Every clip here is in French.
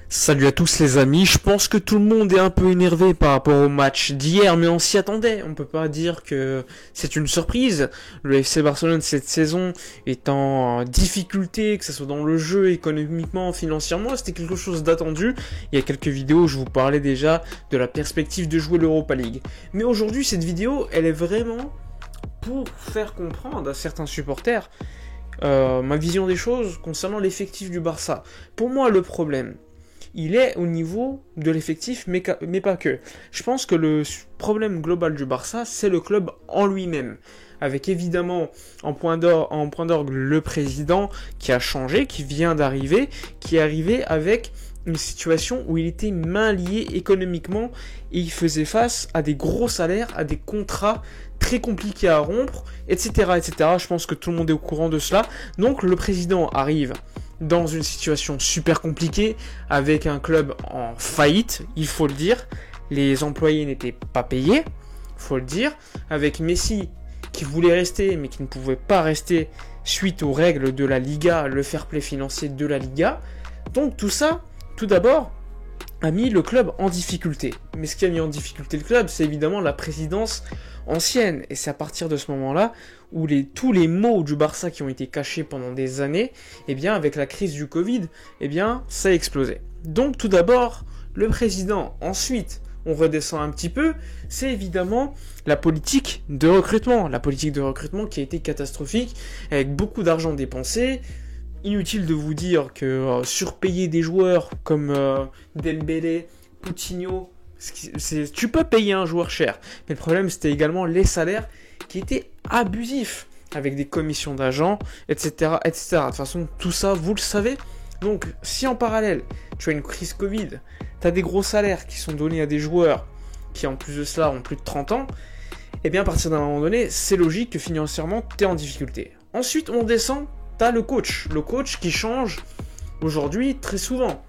Salut à tous les amis, je pense que tout le monde est un peu énervé par rapport au match d'hier, mais on s'y attendait, on peut pas dire que c'est une surprise. Le FC Barcelone cette saison est en difficulté, que ce soit dans le jeu, économiquement, financièrement, c'était quelque chose d'attendu. Il y a quelques vidéos où je vous parlais déjà de la perspective de jouer l'Europa League. Mais aujourd'hui, cette vidéo, elle est vraiment pour faire comprendre à certains supporters ma vision des choses concernant l'effectif du Barça. Pour moi, le problème, il est au niveau de l'effectif, mais pas que. Je pense que le problème global du Barça, c'est le club en lui-même. Avec évidemment en point d'orgue le président qui a changé, qui vient d'arriver, qui est arrivé avec une situation où il était main lié économiquement et il faisait face à des gros salaires, à des contrats très compliqués à rompre, etc., etc. Je pense que tout le monde est au courant de cela. Donc le président arrive dans une situation super compliquée, avec un club en faillite, il faut le dire. Les employés n'étaient pas payés, il faut le dire. Avec Messi qui voulait rester, mais qui ne pouvait pas rester suite aux règles de la Liga, le fair play financier de la Liga. Donc tout ça, tout d'abord, a mis le club en difficulté. Mais ce qui a mis en difficulté le club, c'est évidemment la présidence ancienne. Et c'est à partir de ce moment-là où tous les maux du Barça qui ont été cachés pendant des années, eh bien, avec la crise du Covid, eh bien, ça a explosé. Donc, tout d'abord, le président. Ensuite, on redescend un petit peu, c'est évidemment la politique de recrutement. La politique de recrutement qui a été catastrophique, avec beaucoup d'argent dépensé. Inutile de vous dire que surpayer des joueurs comme Dembélé, Coutinho, tu peux payer un joueur cher. Mais le problème, c'était également les salaires qui étaient abusifs, avec des commissions d'agents, etc., etc. De toute façon, tout ça, vous le savez. Donc, si en parallèle, tu as une crise Covid, tu as des gros salaires qui sont donnés à des joueurs qui, en plus de cela, ont plus de 30 ans, eh bien, à partir d'un moment donné, c'est logique que financièrement, tu es en difficulté. Ensuite, on descend. T'as le coach qui change aujourd'hui très souvent.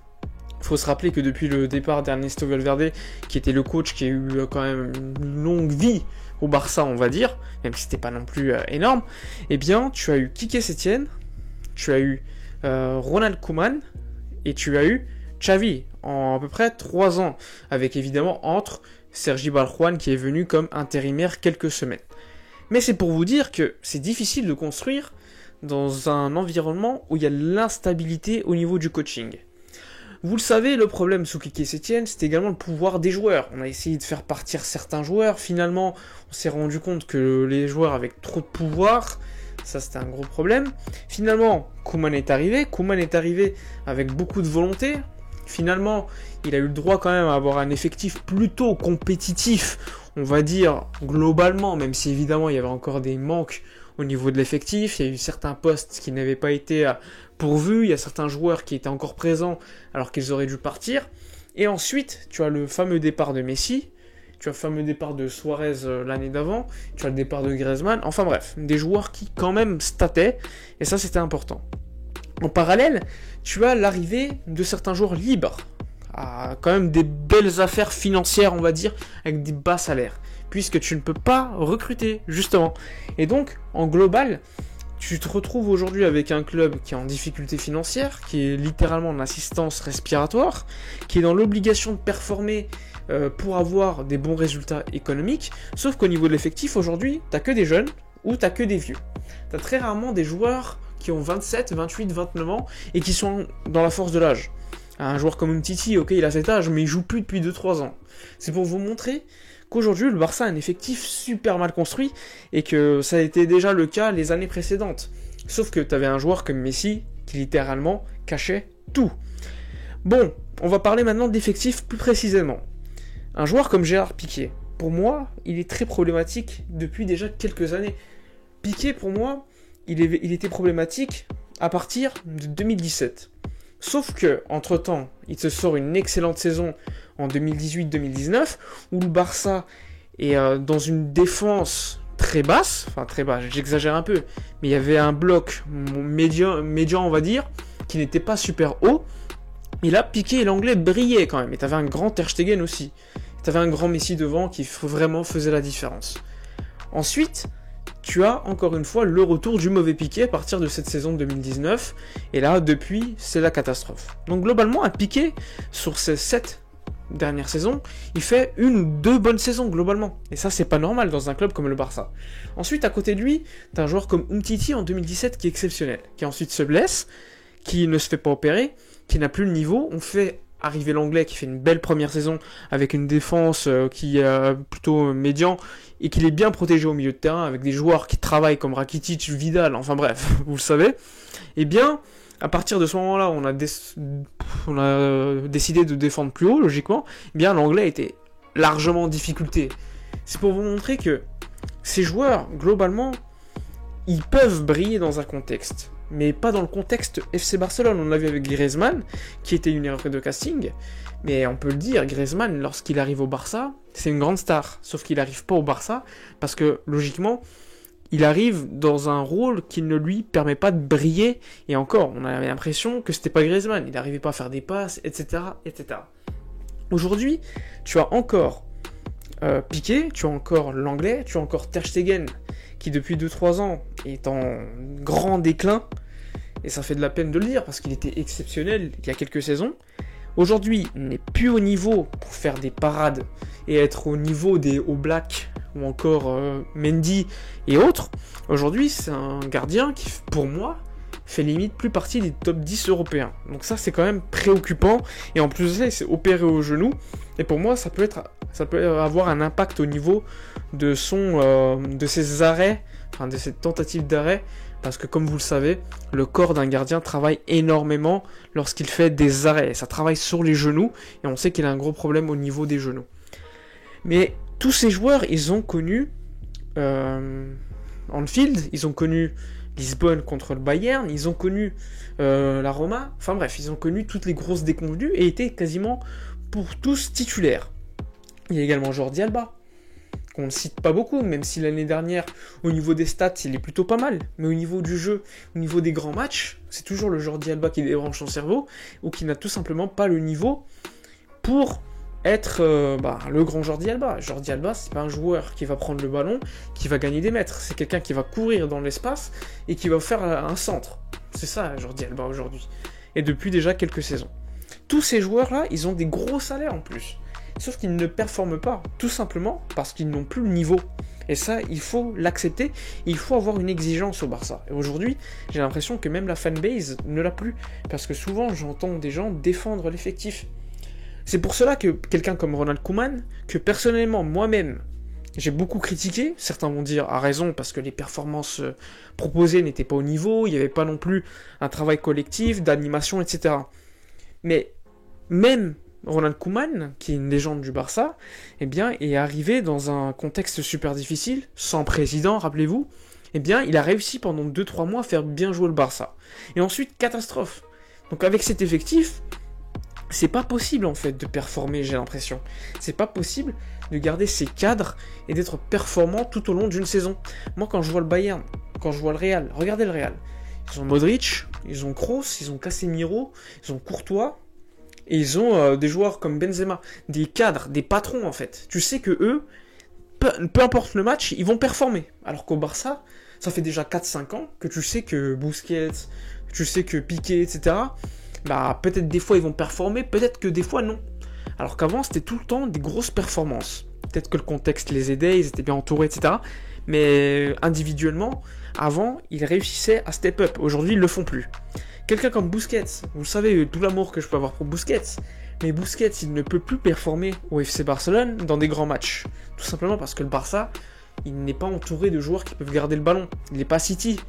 Il faut se rappeler que depuis le départ d'Ernesto Valverde, qui était le coach qui a eu quand même une longue vie au Barça, on va dire, même si c'était pas non plus énorme, eh bien, tu as eu Quique Setién, tu as eu Ronald Koeman, et tu as eu Xavi, en à peu près 3 ans, avec évidemment entre Sergi Barjuan qui est venu comme intérimaire quelques semaines. Mais c'est pour vous dire que c'est difficile de construire dans un environnement où il y a l'instabilité au niveau du coaching. Vous le savez, le problème sous Quique Setién, c'est également le pouvoir des joueurs. On a essayé de faire partir certains joueurs, finalement, on s'est rendu compte que les joueurs avaient trop de pouvoir, ça c'était un gros problème. Finalement, Koeman est arrivé avec beaucoup de volonté. Finalement, il a eu le droit quand même à avoir un effectif plutôt compétitif, on va dire, globalement, même si évidemment il y avait encore des manques au niveau de l'effectif, il y a eu certains postes qui n'avaient pas été pourvus, il y a certains joueurs qui étaient encore présents alors qu'ils auraient dû partir. Et ensuite, tu as le fameux départ de Messi, tu as le fameux départ de Suarez l'année d'avant, tu as le départ de Griezmann, enfin bref, des joueurs qui quand même stataient, et ça c'était important. En parallèle, tu as l'arrivée de certains joueurs libres, à quand même des belles affaires financières, on va dire, avec des bas salaires, puisque tu ne peux pas recruter, justement. Et donc, en global, tu te retrouves aujourd'hui avec un club qui est en difficulté financière, qui est littéralement en assistance respiratoire, qui est dans l'obligation de performer pour avoir des bons résultats économiques, sauf qu'au niveau de l'effectif, aujourd'hui, t'as que des jeunes ou t'as que des vieux. T'as très rarement des joueurs qui ont 27, 28, 29 ans et qui sont dans la force de l'âge. Un joueur comme Umtiti, ok, il a cet âge, mais il joue plus depuis 2-3 ans. C'est pour vous montrer qu'aujourd'hui, le Barça a un effectif super mal construit et que ça a été déjà le cas les années précédentes. Sauf que tu avais un joueur comme Messi qui littéralement cachait tout. Bon, on va parler maintenant d'effectifs plus précisément. Un joueur comme Gérard Piqué, pour moi, il est très problématique depuis déjà quelques années. Piqué, pour moi, il était problématique à partir de 2017. Sauf que, entre-temps, il se sort une excellente saison en 2018-2019, où le Barça est dans une défense très basse, j'exagère un peu, mais il y avait un bloc médian, on va dire, qui n'était pas super haut, et là, Piqué et l'anglais brillaient quand même, et t'avais un grand Ter Stegen aussi, t'avais un grand Messi devant qui vraiment faisait la différence. Ensuite, tu as encore une fois le retour du mauvais Piqué à partir de cette saison 2019. Et là, depuis, c'est la catastrophe. Donc globalement, un Piqué, sur ces 7 dernières saisons, il fait 1 ou 2 bonnes saisons globalement. Et ça, c'est pas normal dans un club comme le Barça. Ensuite, à côté de lui, t'as un joueur comme Umtiti en 2017 qui est exceptionnel, qui ensuite se blesse, qui ne se fait pas opérer, qui n'a plus le niveau. On fait arriver l'anglais qui fait une belle première saison avec une défense qui est plutôt médian et qu'il est bien protégé au milieu de terrain avec des joueurs qui travaillent comme Rakitic, Vidal, enfin bref, vous le savez. Et bien, à partir de ce moment-là, on a décidé de défendre plus haut, logiquement. Eh bien, l'anglais était largement en difficulté. C'est pour vous montrer que ces joueurs, globalement, ils peuvent briller dans un contexte, mais pas dans le contexte FC Barcelone. On l'a vu avec Griezmann, qui était une erreur de casting, mais on peut le dire, Griezmann, lorsqu'il arrive au Barça, c'est une grande star, sauf qu'il n'arrive pas au Barça, parce que, logiquement, il arrive dans un rôle qui ne lui permet pas de briller, et encore, on avait l'impression que c'était pas Griezmann, il n'arrivait pas à faire des passes, etc., etc. Aujourd'hui, tu as encore Piqué, tu as encore l'anglais, tu as encore Ter Stegen, qui depuis 2-3 ans est en grand déclin, et ça fait de la peine de le dire, parce qu'il était exceptionnel il y a quelques saisons. Aujourd'hui, il n'est plus au niveau pour faire des parades, et être au niveau des All Blacks, ou encore Mendy et autres. Aujourd'hui, c'est un gardien qui, pour moi, fait limite plus partie des top 10 européens. Donc ça, c'est quand même préoccupant. Et en plus de ça, il s'est opéré au genou. Et pour moi, ça peut avoir un impact au niveau de ses arrêts, enfin de ses tentatives d'arrêt. Parce que comme vous le savez, le corps d'un gardien travaille énormément lorsqu'il fait des arrêts. Ça travaille sur les genoux. Et on sait qu'il a un gros problème au niveau des genoux. Mais tous ces joueurs, ils ont connu Anfield, ils ont connu Lisbonne contre le Bayern, ils ont connu la Roma, enfin bref, ils ont connu toutes les grosses déconvenues et étaient quasiment pour tous titulaires. Il y a également Jordi Alba, qu'on ne cite pas beaucoup, même si l'année dernière, au niveau des stats, il est plutôt pas mal, mais au niveau du jeu, au niveau des grands matchs, c'est toujours le Jordi Alba qui débranche son cerveau, ou qui n'a tout simplement pas le niveau pour être le grand Jordi Alba. Jordi Alba, c'est pas un joueur qui va prendre le ballon, qui va gagner des mètres. C'est quelqu'un qui va courir dans l'espace et qui va faire un centre. C'est ça, Jordi Alba, aujourd'hui. Et depuis déjà quelques saisons. Tous ces joueurs-là, ils ont des gros salaires en plus. Sauf qu'ils ne performent pas, tout simplement parce qu'ils n'ont plus le niveau. Et ça, il faut l'accepter. Il faut avoir une exigence au Barça. Et aujourd'hui, j'ai l'impression que même la fanbase ne l'a plus. Parce que souvent, j'entends des gens défendre l'effectif. C'est pour cela que quelqu'un comme Ronald Koeman, que personnellement, moi-même, j'ai beaucoup critiqué, certains vont dire à raison parce que les performances proposées n'étaient pas au niveau, il n'y avait pas non plus un travail collectif, d'animation, etc. Mais même Ronald Koeman, qui est une légende du Barça, eh bien, est arrivé dans un contexte super difficile, sans président, rappelez-vous, eh bien, il a réussi pendant 2-3 mois à faire bien jouer le Barça. Et ensuite, catastrophe. Donc avec cet effectif, c'est pas possible en fait de performer, j'ai l'impression. C'est pas possible de garder ses cadres et d'être performant tout au long d'une saison. Moi, quand je vois le Bayern, quand je vois le Real, regardez le Real. Ils ont Modric, ils ont Kroos, ils ont Casemiro, ils ont Courtois, et ils ont des joueurs comme Benzema, des cadres, des patrons en fait. Tu sais que eux, peu importe le match, ils vont performer. Alors qu'au Barça, ça fait déjà 4-5 ans que tu sais que Busquets, tu sais que Piqué, etc., peut-être des fois ils vont performer, peut-être que des fois non. Alors qu'avant c'était tout le temps des grosses performances. Peut-être que le contexte les aidait, ils étaient bien entourés, etc. Mais individuellement, avant, ils réussissaient à step up. Aujourd'hui, ils le font plus. Quelqu'un comme Busquets, vous savez tout l'amour que je peux avoir pour Busquets, mais Busquets, il ne peut plus performer au FC Barcelone dans des grands matchs. Tout simplement parce que le Barça, il n'est pas entouré de joueurs qui peuvent garder le ballon. Il n'est pas City.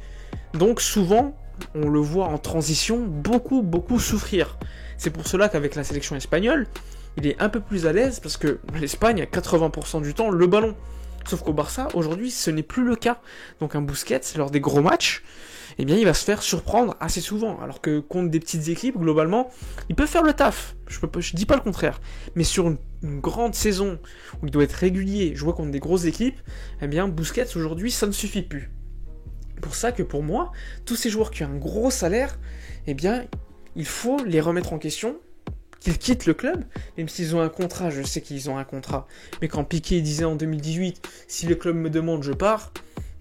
Donc souvent, on le voit en transition beaucoup souffrir. C'est pour cela qu'avec la sélection espagnole, il est un peu plus à l'aise parce que l'Espagne a 80% du temps le ballon. Sauf qu'au Barça, aujourd'hui, ce n'est plus le cas. Donc un Busquets, lors des gros matchs, eh bien, il va se faire surprendre assez souvent. Alors que contre des petites équipes, globalement, il peut faire le taf. Je dis pas le contraire. Mais sur une grande saison où il doit être régulier, jouer contre des grosses équipes, eh bien, Busquets, aujourd'hui, ça ne suffit plus. C'est pour ça que pour moi, tous ces joueurs qui ont un gros salaire, eh bien, il faut les remettre en question, qu'ils quittent le club, même s'ils ont un contrat, je sais qu'ils ont un contrat, mais quand Piqué disait en 2018, si le club me demande, je pars,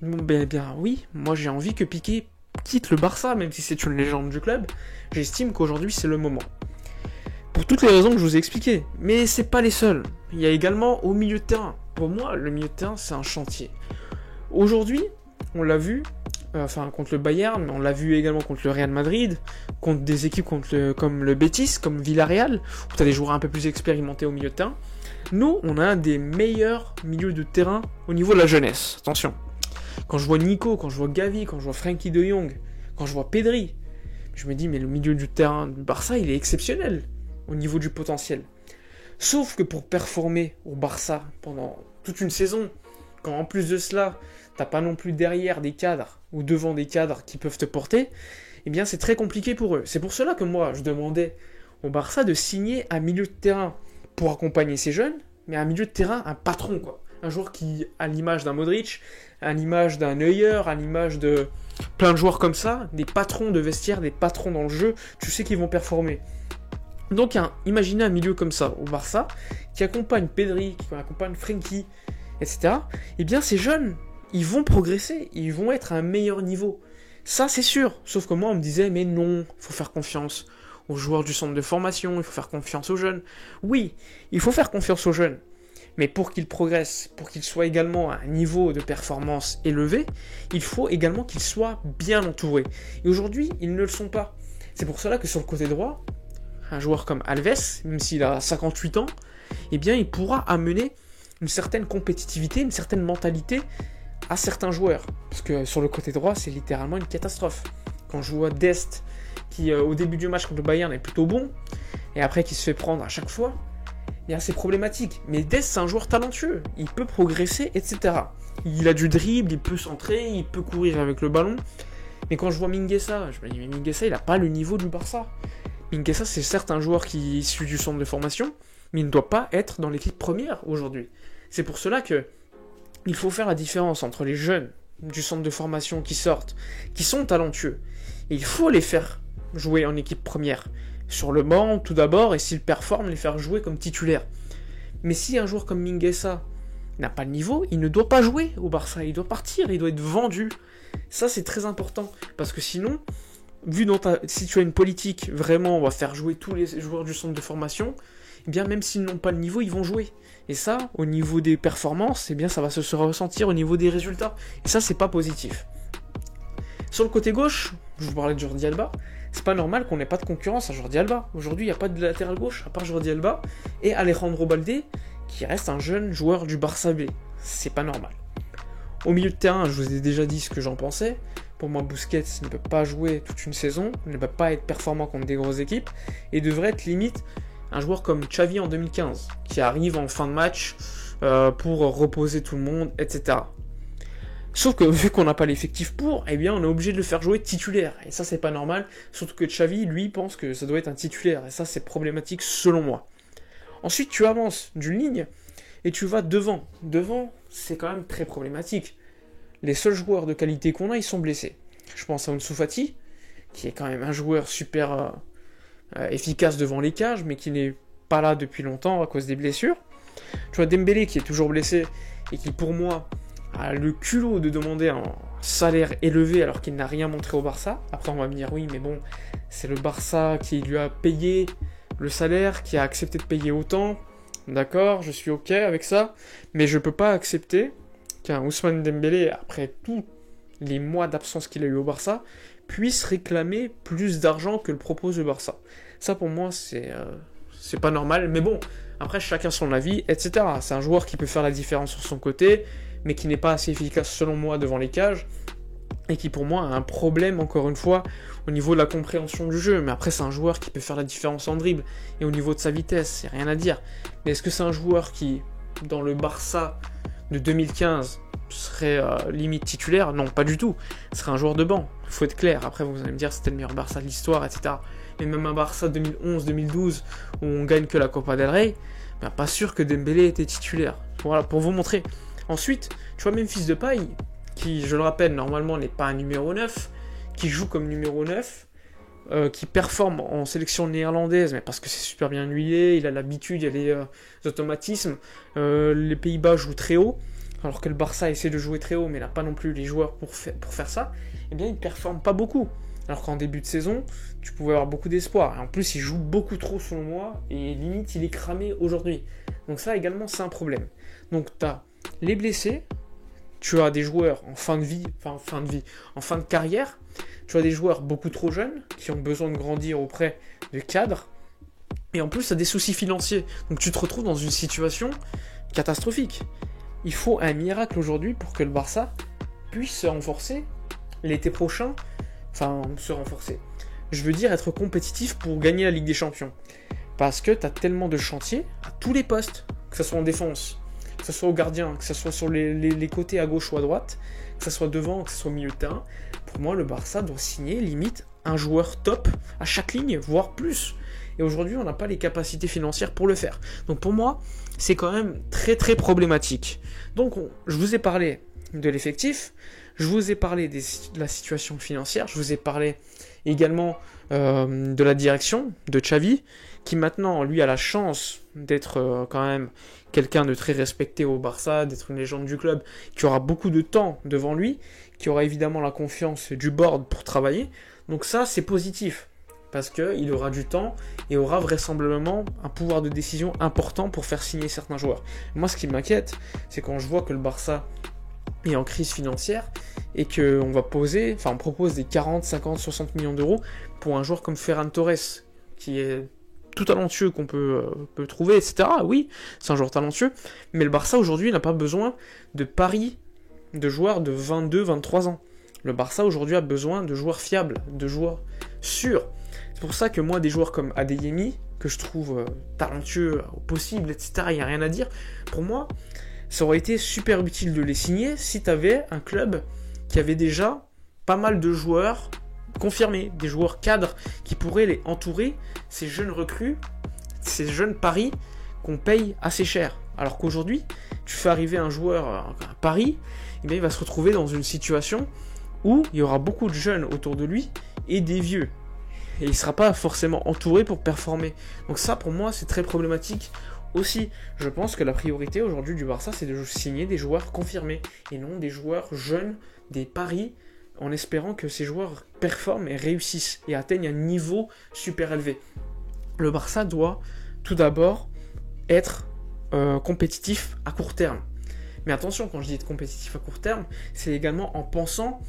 Bon, bien oui, moi j'ai envie que Piqué quitte le Barça, même si c'est une légende du club. J'estime qu'aujourd'hui c'est le moment. Pour toutes les raisons que je vous ai expliquées. Mais c'est pas les seuls. Il y a également au milieu de terrain. Pour moi, le milieu de terrain, c'est un chantier. Aujourd'hui, on l'a vu, contre le Bayern, mais on l'a vu également contre le Real Madrid, contre des équipes comme le Betis, comme Villarreal, où tu as des joueurs un peu plus expérimentés au milieu de terrain. Nous, on a un des meilleurs milieux de terrain au niveau de la jeunesse. Attention. Quand je vois Nico, quand je vois Gavi, quand je vois Frenkie de Jong, quand je vois Pedri, je me dis, mais le milieu du terrain du Barça, il est exceptionnel au niveau du potentiel. Sauf que pour performer au Barça pendant toute une saison, quand en plus de cela, t'as pas non plus derrière des cadres ou devant des cadres qui peuvent te porter, eh bien c'est très compliqué pour eux. C'est pour cela que moi, je demandais au Barça de signer un milieu de terrain pour accompagner ces jeunes, mais un milieu de terrain, un patron, quoi. Un joueur qui, à l'image d'un Modric, à l'image d'un Neuer, à l'image de plein de joueurs comme ça, des patrons de vestiaire, des patrons dans le jeu, tu sais qu'ils vont performer. Donc imaginez un milieu comme ça au Barça, qui accompagne Pedri, qui accompagne Frenkie, etc. Eh bien ces jeunes, ils vont progresser, ils vont être à un meilleur niveau. Ça c'est sûr, sauf que moi on me disait mais non, il faut faire confiance aux joueurs du centre de formation, il faut faire confiance aux jeunes. Oui, il faut faire confiance aux jeunes, mais pour qu'ils progressent, pour qu'ils soient également à un niveau de performance élevé, il faut également qu'ils soient bien entourés. Et aujourd'hui, ils ne le sont pas. C'est pour cela que sur le côté droit, un joueur comme Alves, même s'il a 58 ans, eh bien il pourra amener une certaine compétitivité, une certaine mentalité à certains joueurs. Parce que sur le côté droit, c'est littéralement une catastrophe. Quand je vois Dest, qui au début du match contre le Bayern est plutôt bon, et après qui se fait prendre à chaque fois, eh bien c'est problématique. Mais Dest, c'est un joueur talentueux, il peut progresser, etc. Il a du dribble, il peut centrer, il peut courir avec le ballon. Mais quand je vois Mingueza, je me dis mais Mingueza, il n'a pas le niveau du Barça. Mingueza, c'est certes un joueur qui est issu du centre de formation, mais il ne doit pas être dans l'équipe première aujourd'hui. C'est pour cela que il faut faire la différence entre les jeunes du centre de formation qui sortent, qui sont talentueux, et il faut les faire jouer en équipe première. Sur le banc, tout d'abord, et s'ils performent, les faire jouer comme titulaires. Mais si un joueur comme Mingueza n'a pas le niveau, il ne doit pas jouer au Barça, il doit partir, il doit être vendu. Ça, c'est très important, parce que sinon, si tu as une politique, vraiment, on va faire jouer tous les joueurs du centre de formation, eh bien, même s'ils n'ont pas le niveau, ils vont jouer. Et ça, au niveau des performances, eh bien, ça va se ressentir au niveau des résultats. Et ça, c'est pas positif. Sur le côté gauche, je vous parlais de Jordi Alba, c'est pas normal qu'on n'ait pas de concurrence à Jordi Alba. Aujourd'hui, il n'y a pas de latéral gauche, à part Jordi Alba, et Alejandro Balde, qui reste un jeune joueur du Barça B. C'est pas normal. Au milieu de terrain, je vous ai déjà dit ce que j'en pensais. Pour moi, Busquets ne peut pas jouer toute une saison, ne peut pas être performant contre des grosses équipes, et devrait être limite un joueur comme Xavi en 2015, qui arrive en fin de match pour reposer tout le monde, etc. Sauf que vu qu'on n'a pas l'effectif pour, eh bien on est obligé de le faire jouer titulaire. Et ça c'est pas normal, surtout que Xavi, lui, pense que ça doit être un titulaire. Et ça c'est problématique selon moi. Ensuite tu avances d'une ligne et tu vas devant. Devant, c'est quand même très problématique. Les seuls joueurs de qualité qu'on a, ils sont blessés. Je pense à Ansu Fati, qui est quand même un joueur super efficace devant les cages, mais qui n'est pas là depuis longtemps à cause des blessures. Tu vois Dembélé qui est toujours blessé et qui pour moi a le culot de demander un salaire élevé alors qu'il n'a rien montré au Barça. Après on va me dire oui mais bon, c'est le Barça qui lui a payé le salaire, qui a accepté de payer autant. D'accord, je suis ok avec ça, mais je peux pas accepter qu'un Ousmane Dembélé, après tous les mois d'absence qu'il a eu au Barça, puisse réclamer plus d'argent que le propose le Barça. Ça pour moi c'est pas normal, mais bon, après chacun son avis, etc. C'est un joueur qui peut faire la différence sur son côté, mais qui n'est pas assez efficace selon moi devant les cages, et qui pour moi a un problème encore une fois au niveau de la compréhension du jeu. Mais après c'est un joueur qui peut faire la différence en dribble, et au niveau de sa vitesse, c'est rien à dire. Mais est-ce que c'est un joueur qui, dans le Barça de 2015, serait limite titulaire? Non, pas du tout. Ce serait un joueur de banc, il faut être clair. Après vous allez me dire c'était le meilleur Barça de l'histoire, etc. Mais même un Barça 2011-2012 où on gagne que la Copa del Rey, ben pas sûr que Dembélé était titulaire. Voilà, pour vous montrer. Ensuite, tu vois Memphis Depay, qui, je le rappelle, normalement n'est pas un numéro 9, qui joue comme numéro 9, qui performe en sélection néerlandaise, mais parce que c'est super bien huilé, il a l'habitude, il y a les automatismes, les Pays-Bas jouent très haut, alors que le Barça essaie de jouer très haut, mais n'a pas non plus les joueurs pour faire ça, eh bien, il ne performe pas beaucoup. Alors qu'en début de saison, tu pouvais avoir beaucoup d'espoir. Et en plus, il joue beaucoup trop selon moi, et limite, il est cramé aujourd'hui. Donc ça également, c'est un problème. Donc tu as les blessés, tu as des joueurs en fin de carrière, tu as des joueurs beaucoup trop jeunes, qui ont besoin de grandir auprès de cadres, et en plus, tu as des soucis financiers. Donc tu te retrouves dans une situation catastrophique. Il faut un miracle aujourd'hui pour que le Barça puisse se renforcer l'été prochain. Enfin, se renforcer. Je veux dire être compétitif pour gagner la Ligue des Champions. Parce que tu as tellement de chantiers à tous les postes, que ce soit en défense, que ce soit au gardien, que ce soit sur les côtés à gauche ou à droite, que ce soit devant, que ce soit au milieu de terrain. Pour moi, le Barça doit signer limite un joueur top à chaque ligne, voire plus. Et aujourd'hui, on n'a pas les capacités financières pour le faire. Donc pour moi, c'est quand même très très problématique. Donc je vous ai parlé de l'effectif, je vous ai parlé de la situation financière, je vous ai parlé également de la direction de Xavi, qui maintenant, lui, a la chance d'être quand même quelqu'un de très respecté au Barça, d'être une légende du club, qui aura beaucoup de temps devant lui, qui aura évidemment la confiance du board pour travailler. Donc ça, c'est positif, parce qu'il aura du temps et aura vraisemblablement un pouvoir de décision important pour faire signer certains joueurs. Moi, ce qui m'inquiète, c'est quand je vois que le Barça est en crise financière et qu'on on propose des 40, 50, 60 millions d'euros pour un joueur comme Ferran Torres, qui est tout talentueux qu'on peut trouver, etc. Oui, c'est un joueur talentueux, mais le Barça aujourd'hui n'a pas besoin de paris de joueurs de 22, 23 ans. Le Barça aujourd'hui a besoin de joueurs fiables, de joueurs sûrs. C'est pour ça que moi, des joueurs comme Adeyemi, que je trouve talentueux au possible, etc., il n'y a rien à dire, pour moi, ça aurait été super utile de les signer si tu avais un club qui avait déjà pas mal de joueurs confirmés, des joueurs cadres qui pourraient les entourer, ces jeunes recrues, ces jeunes paris qu'on paye assez cher. Alors qu'aujourd'hui, tu fais arriver un joueur à Paris, et bien il va se retrouver dans une situation où il y aura beaucoup de jeunes autour de lui et des vieux. Et il ne sera pas forcément entouré pour performer. Donc ça, pour moi, c'est très problématique aussi. Je pense que la priorité aujourd'hui du Barça, c'est de signer des joueurs confirmés et non des joueurs jeunes, des paris, en espérant que ces joueurs performent et réussissent et atteignent un niveau super élevé. Le Barça doit tout d'abord être compétitif à court terme. Mais attention, quand je dis être compétitif à court terme, c'est également en pensant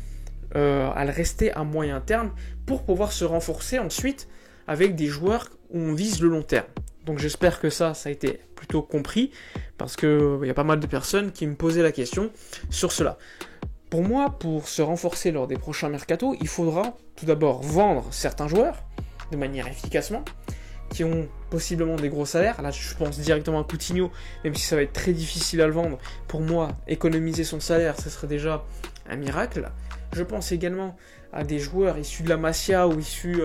à le rester à moyen terme pour pouvoir se renforcer ensuite avec des joueurs où on vise le long terme. Donc j'espère que ça a été plutôt compris, parce qu'il y a pas mal de personnes qui me posaient la question sur cela. Pour moi, pour se renforcer lors des prochains mercatos, il faudra tout d'abord vendre certains joueurs de manière efficacement, qui ont possiblement des gros salaires. Là, je pense directement à Coutinho, même si ça va être très difficile à le vendre. Pour moi, économiser son salaire, ce serait déjà un miracle. Je pense également à des joueurs issus de la Masia ou issus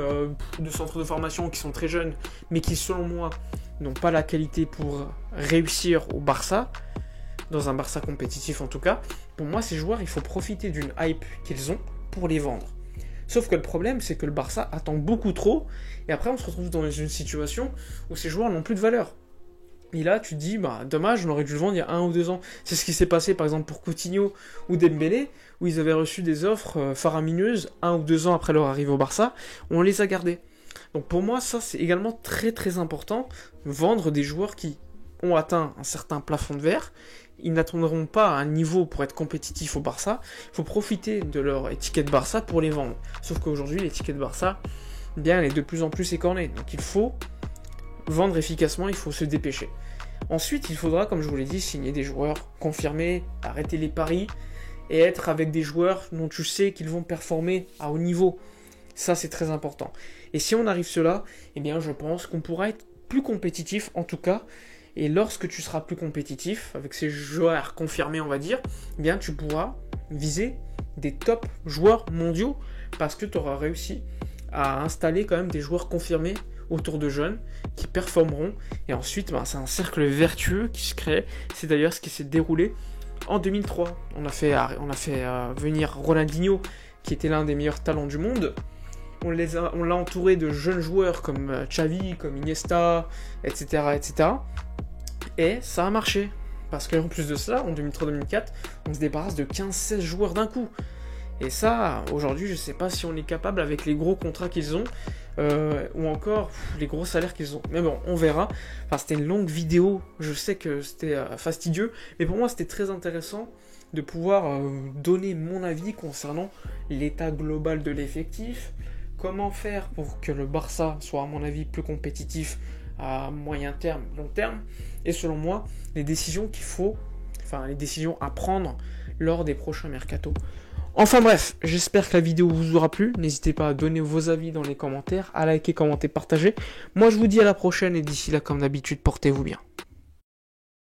de centres de formation qui sont très jeunes, mais qui, selon moi, n'ont pas la qualité pour réussir au Barça, dans un Barça compétitif en tout cas. Pour moi, ces joueurs, il faut profiter d'une hype qu'ils ont pour les vendre. Sauf que le problème, c'est que le Barça attend beaucoup trop, et après on se retrouve dans une situation où ces joueurs n'ont plus de valeur. Et là, tu te dis, dommage, on aurait dû le vendre il y a 1 ou 2 ans. C'est ce qui s'est passé par exemple pour Coutinho ou Dembélé, où ils avaient reçu des offres faramineuses 1 ou 2 ans après leur arrivée au Barça, on les a gardés. Donc pour moi, ça c'est également très très important, vendre des joueurs qui ont atteint un certain plafond de verre. Ils n'atteindront pas un niveau pour être compétitifs au Barça. Il faut profiter de leur étiquette Barça pour les vendre. Sauf qu'aujourd'hui, l'étiquette Barça, bien, elle est de plus en plus écornée. Donc il faut vendre efficacement, il faut se dépêcher. Ensuite, il faudra, comme je vous l'ai dit, signer des joueurs confirmés, arrêter les paris et être avec des joueurs dont tu sais qu'ils vont performer à haut niveau. Ça, c'est très important. Et si on arrive cela, eh bien, je pense qu'on pourra être plus compétitif, en tout cas. Et lorsque tu seras plus compétitif, avec ces joueurs confirmés, on va dire, eh bien, tu pourras viser des top joueurs mondiaux parce que tu auras réussi à installer quand même des joueurs confirmés autour de jeunes qui performeront. Et ensuite, c'est un cercle vertueux qui se crée. C'est d'ailleurs ce qui s'est déroulé en 2003. On a fait venir Ronaldinho, qui était l'un des meilleurs talents du monde. On l'a entouré de jeunes joueurs comme Xavi, comme Iniesta, etc., etc. Et ça a marché. Parce qu'en plus de ça, en 2003-2004, on se débarrasse de 15-16 joueurs d'un coup. Et ça, aujourd'hui, je sais pas si on est capable avec les gros contrats qu'ils ont, ou encore les gros salaires qu'ils ont. Mais bon, on verra. Enfin, c'était une longue vidéo, je sais que c'était fastidieux, mais pour moi, c'était très intéressant de pouvoir donner mon avis concernant l'état global de l'effectif, comment faire pour que le Barça soit, à mon avis, plus compétitif à moyen terme, long terme, et selon moi, les décisions les décisions à prendre lors des prochains mercatos. Enfin bref, j'espère que la vidéo vous aura plu. N'hésitez pas à donner vos avis dans les commentaires, à liker, commenter, partager. Moi je vous dis à la prochaine et d'ici là, comme d'habitude, portez-vous bien.